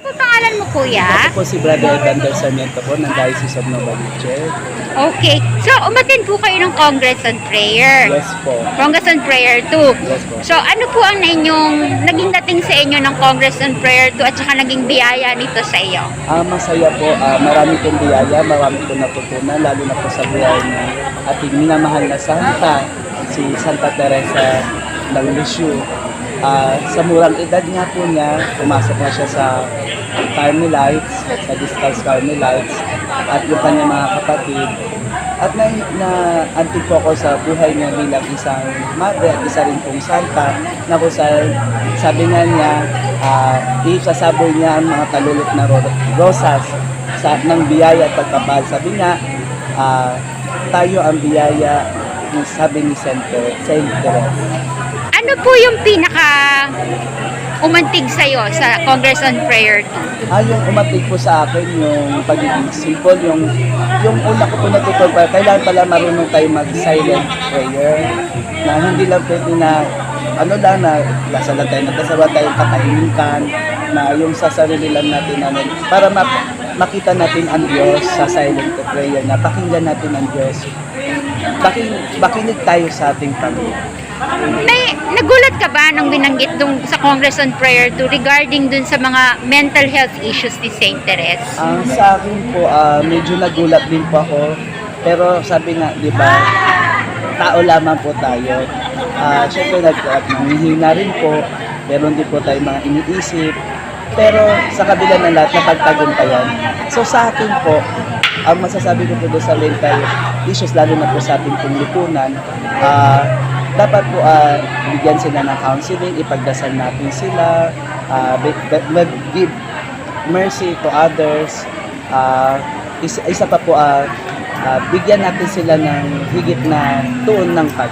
Ano pangalan mo, kuya? Ako po si Brother Evander Sarmiento po ng Diocese of Novaliches. Okay. So, umatin po kayo ng Congress on Prayer. Yes po. Congress on Prayer 2. Yes po. So, ano po ang inyong naging dating sa inyo ng Congress on Prayer 2 at saka naging biyaya nito sa iyo? Masaya po. Marami pong biyaya, marami pong natutunan, lalo na po sa buhay ng ating minamahal na santa, si Santa Teresa ng Lisieux. Sa murang edad nga po niya, pumasok na siya sa Carmelites, sa Discalced Carmelites, at yung kanyang mga kapatid. At na-antig po ako sa buhay niya bilang isang mother at isa rin pong santa, na kung sabi nga niya, isasaboy niya ang mga talulot na rosas ng biyaya at pagkapal. Sabi nga, tayo ang biyaya, sabi ni Saint Teresa. Ano po yung pinaka umantig sa'yo sa Congress on Prayer 2? Yung umatig po sa akin, yung pagiging simple, yung una ko po natutunan, kailangan pala marunong tayo mag-silent prayer, na hindi lang pwede na, na dasal lang tayo, nagdasal tayong katahimikan, na yung sa sarili lang natin, para makita natin ang Diyos sa silent prayer, na pakinggan natin ang Diyos. Makinig tayo sa ating Panginoon. Nagulat ka ba nung binanggit sa Congress on Prayer 2 regarding dun sa mga mental health issues ni Saint Teresa? Sa akin po, medyo nagulat din po ako. Pero sabi nga, di ba, tao lamang po tayo. Siyempre, nanghihina rin po. Meron din po tayo mga iniisip. Pero sa kabila ng lahat, napagtagumpayan. So sa akin po, ang masasabi ko po doon sa mental issues, lalo na po sa ating lipunan, dapat po bigyan sila ng counseling, ipagdasal natin sila, mag-give mercy to others. Isa pa po, bigyan natin sila ng higit na tuon ng pag